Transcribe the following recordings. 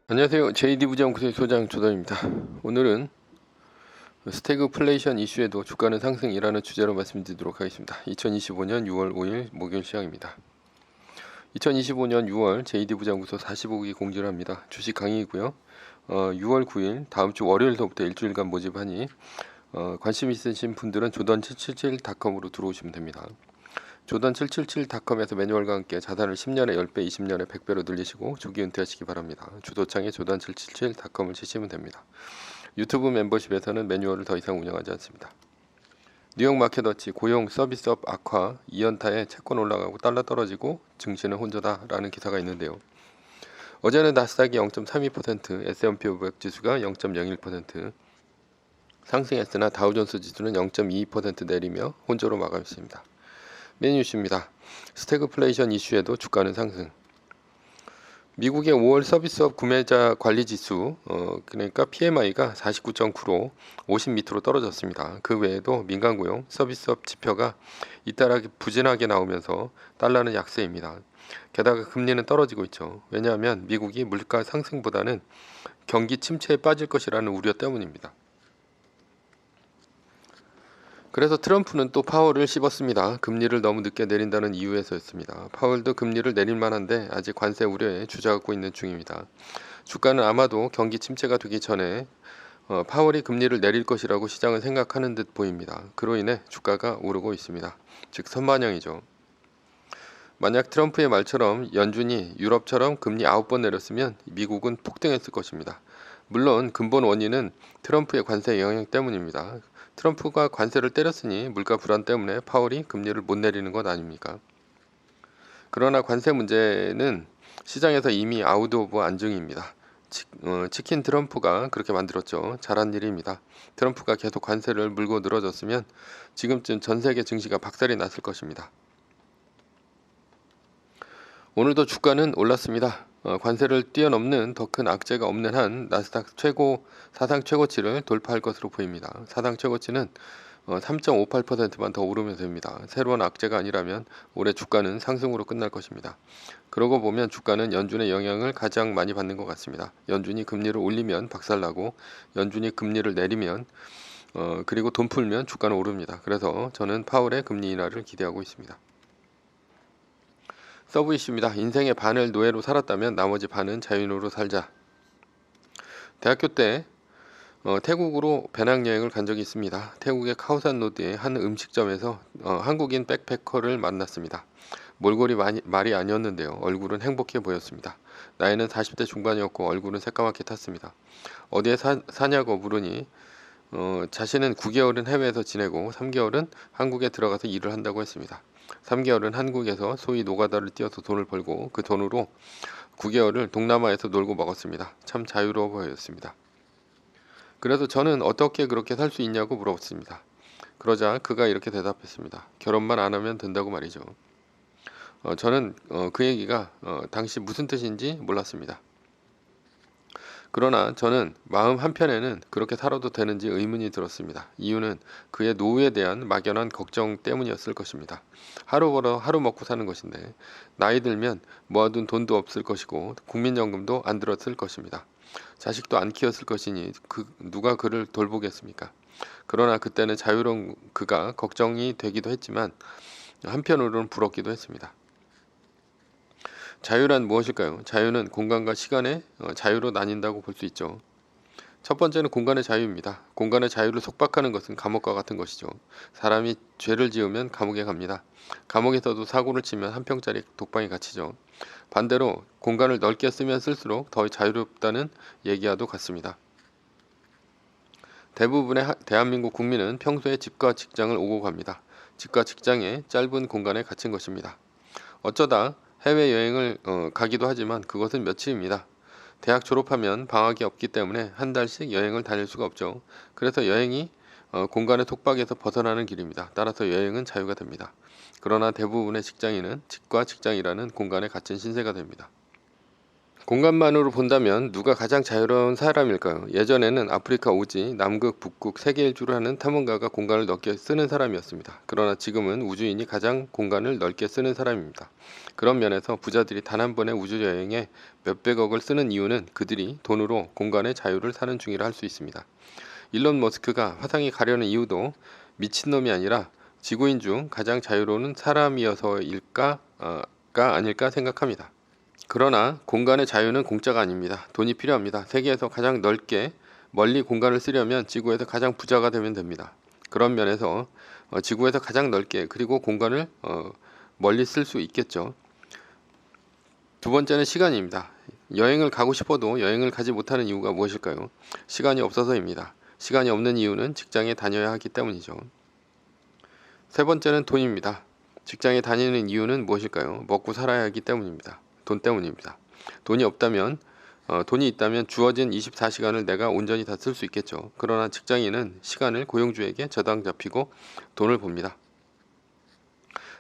안녕하세요. JD부장구세 소장 조던입니다. 오늘은 스태그플레이션 이슈에도 주가는 상승이라는 주제로 말씀드리도록 하겠습니다. 2025년 6월 5일 목요일 시황입니다. 2025년 6월 JD부장구소 45기 공지를 합니다. 주식 강의이고요. 6월 9일 다음 주 월요일서부터 일주일간 모집하니 관심 있으신 분들은 조던777.com으로 들어오시면 됩니다. 조던777.com에서 매뉴얼과 함께 자산을 10년에 10배, 20년에 100배로 늘리시고 조기 은퇴하시기 바랍니다. 주소창에 조던777.com을 치시면 됩니다. 유튜브 멤버십에서는 매뉴얼을 더 이상 운영하지 않습니다. 뉴욕 마켓워치 고용 서비스업 악화, 2연타에 채권 올라가고 달러 떨어지고 증시는 혼조다라는 기사가 있는데요. 어제는 나스닥이 0.32%, S&P 500 지수가 0.01% 상승했으나 다우존스 지수는 0.22% 내리며 혼조로 마감했습니다. 메인 이슈입니다. 스태그플레이션 이슈에도 주가는 상승. 미국의 5월 서비스업 구매자 관리 지수, 그러니까 PMI가 49.9로 50 밑으로 떨어졌습니다. 그 외에도 민간 고용, 서비스업 지표가 잇따라 부진하게 나오면서 달러는 약세입니다. 게다가 금리는 떨어지고 있죠. 왜냐하면 미국이 물가 상승보다는 경기 침체에 빠질 것이라는 우려 때문입니다. 그래서 트럼프는 또 파월을 씹었습니다. 금리를 너무 늦게 내린다는 이유에서였습니다. 파월도 금리를 내릴 만한데 아직 관세 우려에 주저앉고 있는 중입니다. 주가는 아마도 경기 침체가 되기 전에 파월이 금리를 내릴 것이라고 시장은 생각하는 듯 보입니다. 그로 인해 주가가 오르고 있습니다. 즉 선반영이죠. 만약 트럼프의 말처럼 연준이 유럽처럼 금리 9번 내렸으면 미국은 폭등했을 것입니다. 물론 근본 원인은 트럼프의 관세 영향 때문입니다. 트럼프가 관세를 때렸으니 물가 불안 때문에 파월이 금리를 못 내리는 것 아닙니까? 그러나 관세 문제는 시장에서 이미 아웃 오브 안중입니다. 치킨 트럼프가 그렇게 만들었죠. 잘한 일입니다. 트럼프가 계속 관세를 물고 늘어졌으면 지금쯤 전 세계 증시가 박살이 났을 것입니다. 오늘도 주가는 올랐습니다. 관세를 뛰어넘는 더 큰 악재가 없는 한 나스닥 사상 최고치를 돌파할 것으로 보입니다. 사상 최고치는 3.58%만 더 오르면 됩니다. 새로운 악재가 아니라면 올해 주가는 상승으로 끝날 것입니다. 그러고 보면 주가는 연준의 영향을 가장 많이 받는 것 같습니다. 연준이 금리를 올리면 박살나고 연준이 금리를 내리면 그리고 돈 풀면 주가는 오릅니다. 그래서 저는 파월의 금리 인하를 기대하고 있습니다. 서브 이슈입니다. 인생의 반을 노예로 살았다면 나머지 반은 자유인으로 살자. 대학교 때 태국으로 배낭여행을 간 적이 있습니다. 태국의 카오산 로드의 한 음식점에서 한국인 백패커를 만났습니다. 몰골이 말이 아니었는데요. 얼굴은 행복해 보였습니다. 나이는 40대 중반이었고 얼굴은 새까맣게 탔습니다. 어디에 사냐고 물으니 자신은 9개월은 해외에서 지내고 3개월은 한국에 들어가서 일을 한다고 했습니다. 3개월은 한국에서 소위 노가다를 뛰어서 돈을 벌고 그 돈으로 9개월을 동남아에서 놀고 먹었습니다. 참 자유로워 보였습니다. 그래서 저는 어떻게 그렇게 살 수 있냐고 물어봤습니다. 그러자 그가 이렇게 대답했습니다. 결혼만 안 하면 된다고 말이죠. 저는 그 얘기가 당시 무슨 뜻인지 몰랐습니다. 그러나 저는 마음 한편에는 그렇게 살아도 되는지 의문이 들었습니다. 이유는 그의 노후에 대한 막연한 걱정 때문이었을 것입니다. 하루 벌어 하루 먹고 사는 것인데 나이 들면 모아둔 돈도 없을 것이고 국민연금도 안 들었을 것입니다. 자식도 안 키웠을 것이니 누가 그를 돌보겠습니까? 그러나 그때는 자유로운 그가 걱정이 되기도 했지만 한편으로는 부럽기도 했습니다. 자유란 무엇일까요? 자유는 공간과 시간의 자유로 나뉜다고 볼 수 있죠. 첫 번째는 공간의 자유입니다. 공간의 자유를 속박하는 것은 감옥과 같은 것이죠. 사람이 죄를 지으면 감옥에 갑니다. 감옥에서도 사고를 치면 한 평짜리 독방에 갇히죠. 반대로 공간을 넓게 쓰면 쓸수록 더 자유롭다는 얘기와도 같습니다. 대부분의 대한민국 국민은 평소에 집과 직장을 오고 갑니다. 집과 직장의 짧은 공간에 갇힌 것입니다. 어쩌다 해외여행을 가기도 하지만 그것은 며칠입니다. 대학 졸업하면 방학이 없기 때문에 한 달씩 여행을 다닐 수가 없죠. 그래서 여행이 공간의 속박에서 벗어나는 길입니다. 따라서 여행은 자유가 됩니다. 그러나 대부분의 직장인은 집과 직장이라는 공간에 갇힌 신세가 됩니다. 공간만으로 본다면 누가 가장 자유로운 사람일까요? 예전에는 아프리카 오지, 남극, 북극, 세계 일주를 하는 탐험가가 공간을 넓게 쓰는 사람이었습니다. 그러나 지금은 우주인이 가장 공간을 넓게 쓰는 사람입니다. 그런 면에서 부자들이 단 한 번의 우주 여행에 몇백억을 쓰는 이유는 그들이 돈으로 공간의 자유를 사는 중이라 할 수 있습니다. 일론 머스크가 화성에 가려는 이유도 미친놈이 아니라 지구인 중 가장 자유로운 사람이어서일까 가 아닐까 생각합니다. 그러나 공간의 자유는 공짜가 아닙니다. 돈이 필요합니다. 세계에서 가장 넓게 멀리 공간을 쓰려면 지구에서 가장 부자가 되면 됩니다. 그런 면에서 지구에서 가장 넓게 그리고 공간을 멀리 쓸 수 있겠죠. 두 번째는 시간입니다. 여행을 가고 싶어도 여행을 가지 못하는 이유가 무엇일까요? 시간이 없어서입니다. 시간이 없는 이유는 직장에 다녀야 하기 때문이죠. 세 번째는 돈입니다. 직장에 다니는 이유는 무엇일까요? 먹고 살아야 하기 때문입니다. 돈 때문입니다. 돈이 있다면 주어진 24시간을 내가 온전히 다 쓸 수 있겠죠. 그러나 직장인은 시간을 고용주에게 저당 잡히고 돈을 봅니다.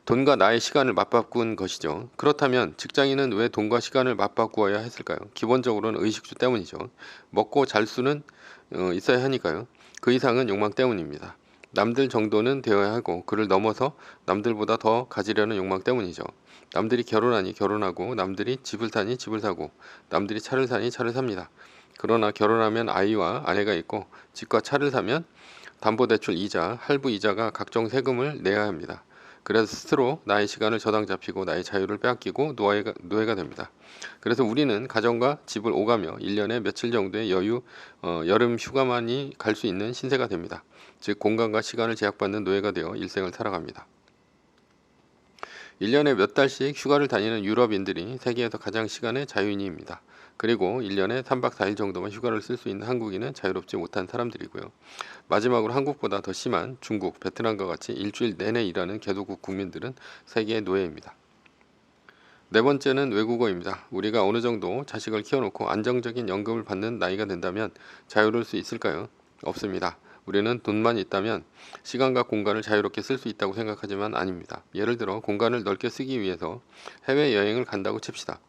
돈과 나의 시간을 맞바꾼 것이죠. 그렇다면 직장인은 왜 돈과 시간을 맞바꾸어야 했을까요? 기본적으로는 의식주 때문이죠. 먹고 잘 수는 있어야 하니까요. 그 이상은 욕망 때문입니다. 남들 정도는 되어야 하고 그를 넘어서 남들보다 더 가지려는 욕망 때문이죠. 남들이 결혼하니 결혼하고 남들이 집을 사니 집을 사고 남들이 차를 사니 차를 삽니다. 그러나 결혼하면 아이와 아내가 있고 집과 차를 사면 담보대출 이자, 할부 이자가 각종 세금을 내야 합니다. 그래서 스스로 나의 시간을 저당 잡히고 나의 자유를 빼앗기고 노예가 됩니다. 그래서 우리는 가정과 집을 오가며 1년에 며칠 정도의 여름 휴가만이 갈 수 있는 신세가 됩니다. 즉 공간과 시간을 제약받는 노예가 되어 일생을 살아갑니다. 1년에 몇 달씩 휴가를 다니는 유럽인들이 세계에서 가장 시간의 자유인입니다. 그리고 1년에 3박 4일 정도만 휴가를 쓸 수 있는 한국인은 자유롭지 못한 사람들이고요. 마지막으로 한국보다 더 심한 중국, 베트남과 같이 일주일 내내 일하는 개도국 국민들은 세계의 노예입니다. 네 번째는 외국어입니다. 우리가 어느 정도 자식을 키워놓고 안정적인 연금을 받는 나이가 된다면 자유로울 수 있을까요? 없습니다. 우리는 돈만 있다면 시간과 공간을 자유롭게 쓸 수 있다고 생각하지만 아닙니다. 예를 들어 공간을 넓게 쓰기 위해서 해외여행을 간다고 칩시다.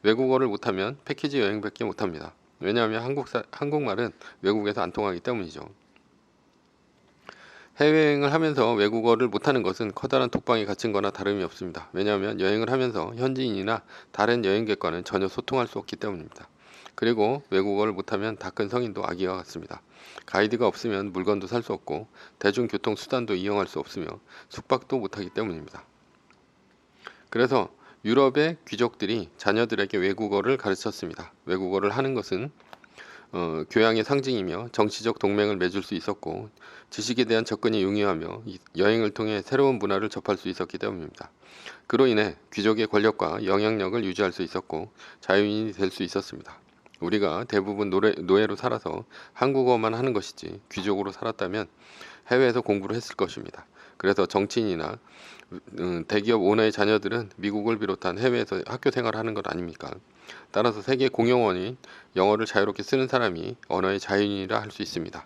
외국어를 못하면 패키지 여행밖에 못합니다. 왜냐하면 한국말은 외국에서 안 통하기 때문이죠. 해외여행을 하면서 외국어를 못하는 것은 커다란 독방에 갇힌 거나 다름이 없습니다. 왜냐하면 여행을 하면서 현지인이나 다른 여행객과는 전혀 소통할 수 없기 때문입니다. 그리고 외국어를 못하면 다 큰 성인도 아기와 같습니다. 가이드가 없으면 물건도 살 수 없고 대중교통 수단도 이용할 수 없으며 숙박도 못하기 때문입니다. 그래서 유럽의 귀족들이 자녀들에게 외국어를 가르쳤습니다. 외국어를 하는 것은 교양의 상징이며 정치적 동맹을 맺을 수 있었고 지식에 대한 접근이 용이하며 여행을 통해 새로운 문화를 접할 수 있었기 때문입니다. 그로 인해 귀족의 권력과 영향력을 유지할 수 있었고 자유인이 될 수 있었습니다. 우리가 대부분 노예로 살아서 한국어만 하는 것이지 귀족으로 살았다면 해외에서 공부를 했을 것입니다. 그래서 정치인이나 대기업 오너의 자녀들은 미국을 비롯한 해외에서 학교 생활을 하는 것 아닙니까? 따라서 세계 공용어인 영어를 자유롭게 쓰는 사람이 언어의 자유인이라 할 수 있습니다.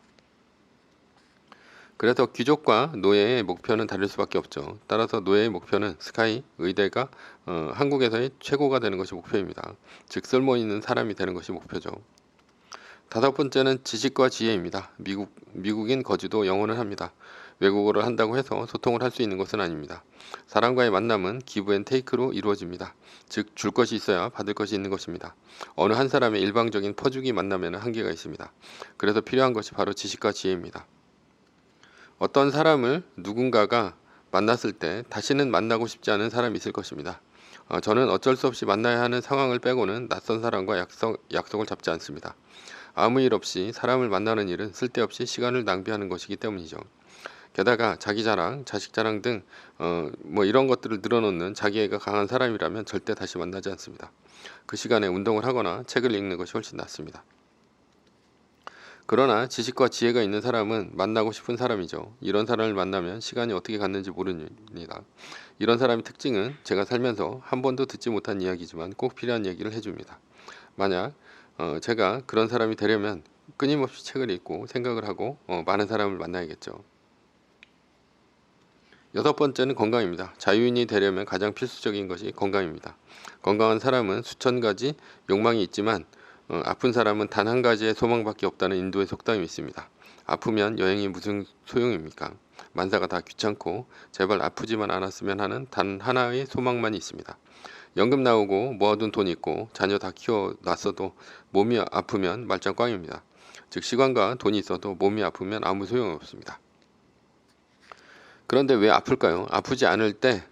그래서 귀족과 노예의 목표는 다를 수밖에 없죠. 따라서 노예의 목표는 스카이, 의대가 한국에서의 최고가 되는 것이 목표입니다. 즉 쓸모있는 사람이 되는 것이 목표죠. 다섯 번째는 지식과 지혜입니다. 미국인 거주도 영어는 합니다. 외국어를 한다고 해서 소통을 할 수 있는 것은 아닙니다. 사람과의 만남은 기브 앤 테이크로 이루어집니다. 즉 줄 것이 있어야 받을 것이 있는 것입니다. 어느 한 사람의 일방적인 퍼주기 만남에는 한계가 있습니다. 그래서 필요한 것이 바로 지식과 지혜입니다. 어떤 사람을 누군가가 만났을 때 다시는 만나고 싶지 않은 사람이 있을 것입니다. 저는 어쩔 수 없이 만나야 하는 상황을 빼고는 낯선 사람과 약속을 잡지 않습니다. 아무 일 없이 사람을 만나는 일은 쓸데없이 시간을 낭비하는 것이기 때문이죠. 게다가 자기 자랑, 자식 자랑 등 이런 것들을 늘어놓는 자기애가 강한 사람이라면 절대 다시 만나지 않습니다. 그 시간에 운동을 하거나 책을 읽는 것이 훨씬 낫습니다. 그러나 지식과 지혜가 있는 사람은 만나고 싶은 사람이죠. 이런 사람을 만나면 시간이 어떻게 갔는지 모릅니다. 이런 사람의 특징은 제가 살면서 한 번도 듣지 못한 이야기지만 꼭 필요한 얘기를 해줍니다. 만약 제가 그런 사람이 되려면 끊임없이 책을 읽고 생각을 하고 많은 사람을 만나야겠죠. 여섯 번째는 건강입니다. 자유인이 되려면 가장 필수적인 것이 건강입니다. 건강한 사람은 수천 가지 욕망이 있지만 아픈 사람은 단 한 가지의 소망밖에 없다는 인도의 속담이 있습니다. 아프면 여행이 무슨 소용입니까? 만사가 다 귀찮고 제발 아프지만 않았으면 하는 단 하나의 소망만 있습니다. 연금 나오고 모아둔 돈 있고 자녀 다 키워놨어도 몸이 아프면 말짱 꽝입니다. 즉 시간과 돈이 있어도 몸이 아프면 아무 소용이 없습니다. 그런데 왜 아플까요? 아프지 않을 때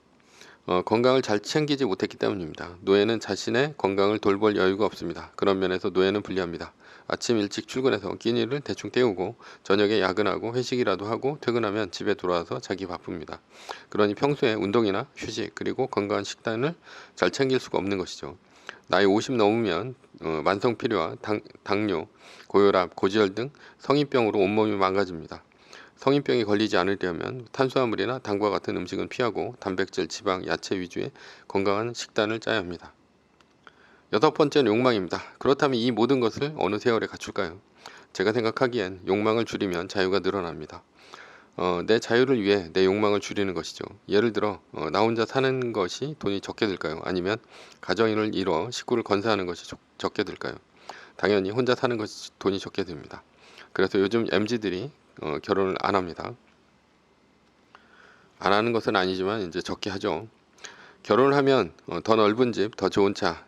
건강을 잘 챙기지 못했기 때문입니다. 노예는 자신의 건강을 돌볼 여유가 없습니다. 그런 면에서 노예는 불리합니다. 아침 일찍 출근해서 끼니를 대충 때우고 저녁에 야근하고 회식이라도 하고 퇴근하면 집에 돌아와서 자기 바쁩니다. 그러니 평소에 운동이나 휴식 그리고 건강한 식단을 잘 챙길 수가 없는 것이죠. 나이 50 넘으면 만성피로와 당뇨, 고혈압, 고지혈 등 성인병으로 온몸이 망가집니다. 성인병이 걸리지 않으려면 탄수화물이나 당과 같은 음식은 피하고 단백질, 지방, 야채 위주의 건강한 식단을 짜야 합니다. 여섯 번째는 욕망입니다. 그렇다면 이 모든 것을 어느 세월에 갖출까요? 제가 생각하기엔 욕망을 줄이면 자유가 늘어납니다. 내 자유를 위해 내 욕망을 줄이는 것이죠. 예를 들어 나 혼자 사는 것이 돈이 적게 들까요? 아니면 가정을 이뤄 식구를 건사하는 것이 적게 들까요? 당연히 혼자 사는 것이 돈이 적게 듭니다. 그래서 요즘 MZ들이 결혼을 안 합니다. 안 하는 것은 아니지만 이제 적게 하죠. 결혼을 하면 더 넓은 집, 더 좋은 차,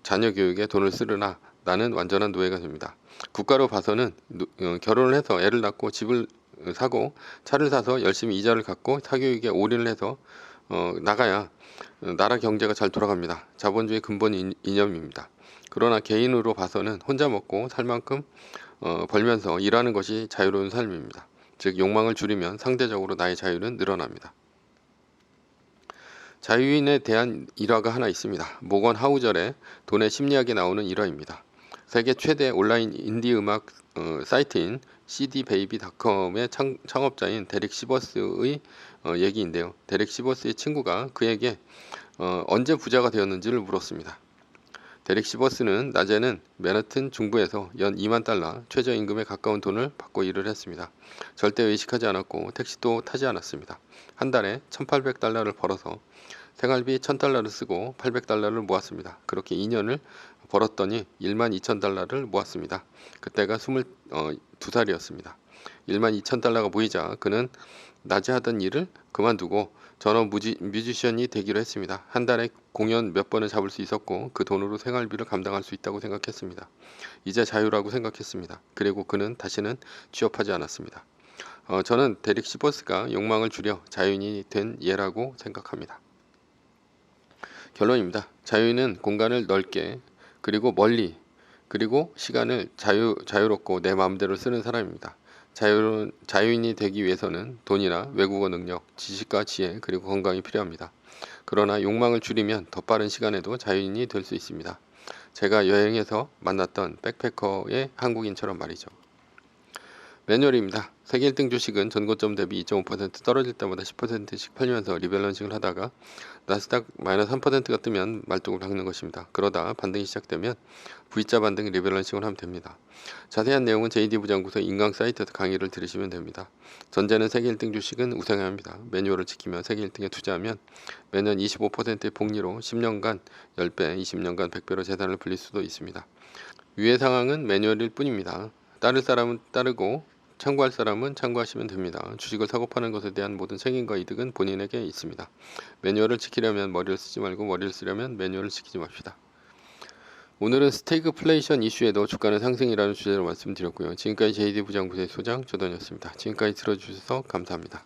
자녀 교육에 돈을 쓰르나 나는 완전한 노예가 됩니다. 국가로 봐서는 결혼을 해서 애를 낳고 집을 사고 차를 사서 열심히 이자를 갚고 사교육에 올인을 해서 나가야 나라 경제가 잘 돌아갑니다. 자본주의 근본 이념입니다. 그러나 개인으로 봐서는 혼자 먹고 살 만큼 벌면서 일하는 것이 자유로운 삶입니다. 즉 욕망을 줄이면 상대적으로 나의 자유는 늘어납니다. 자유인에 대한 일화가 하나 있습니다. 모건 하우절의 돈의 심리학에 나오는 일화입니다. 세계 최대 온라인 인디 음악 사이트인 cdbaby.com의 창업자인 데릭 시버스의 얘기인데요. 데릭 시버스의 친구가 그에게 언제 부자가 되었는지를 물었습니다. 데릭 시버스는 낮에는 맨하튼 중부에서 연 2만 달러 최저임금에 가까운 돈을 받고 일을 했습니다. 절대 외식하지 않았고 택시도 타지 않았습니다. 한 달에 1,800달러를 벌어서 생활비 1,000달러를 쓰고 800달러를 모았습니다. 그렇게 2년을 벌었더니 12,000달러를 모았습니다. 그때가 22살이었습니다. 12,000달러가 모이자 그는 낮에 하던 일을 그만두고 전업 뮤지션이 되기로 했습니다. 한 달에 공연 몇 번을 잡을 수 있었고 그 돈으로 생활비를 감당할 수 있다고 생각했습니다. 이제 자유라고 생각했습니다. 그리고 그는 다시는 취업하지 않았습니다. 저는 데릭 시버스가 욕망을 줄여 자유인이 된 예라고 생각합니다. 결론입니다. 자유인은 공간을 넓게 그리고 멀리 그리고 시간을 자유롭고 내 마음대로 쓰는 사람입니다. 자유인이 되기 위해서는 돈이나 외국어 능력, 지식과 지혜 그리고 건강이 필요합니다. 그러나 욕망을 줄이면 더 빠른 시간에도 자유인이 될 수 있습니다. 제가 여행에서 만났던 백패커의 한국인처럼 말이죠. 매뉴얼입니다. 세계 1등 주식은 전고점 대비 2.5% 떨어질 때마다 10%씩 팔리면서 리밸런싱을 하다가 나스닥 마이너스 3%가 뜨면 말뚝을 박는 것입니다. 그러다 반등이 시작되면 V자 반등 리밸런싱을 하면 됩니다. 자세한 내용은 JD 부장구서 인강 사이트에서 강의를 들으시면 됩니다. 전제는 세계 1등 주식은 우상해야 합니다. 매뉴얼을 지키며 세계 1등에 투자하면 매년 25%의 복리로 10년간 10배, 20년간 100배로 재산을 불릴 수도 있습니다. 위의 상황은 매뉴얼일 뿐입니다. 따를 사람은 따르고 참고할 사람은 참고하시면 됩니다. 주식을 사고 파는 것에 대한 모든 책임과 이득은 본인에게 있습니다. 매뉴얼을 지키려면 머리를 쓰지 말고 머리를 쓰려면 매뉴얼을 지키지 맙시다. 오늘은 스태그플레이션 이슈에도 주가는 상승이라는 주제로 말씀드렸고요. 지금까지 JD 부장구세 소장 조던이었습니다. 지금까지 들어주셔서 감사합니다.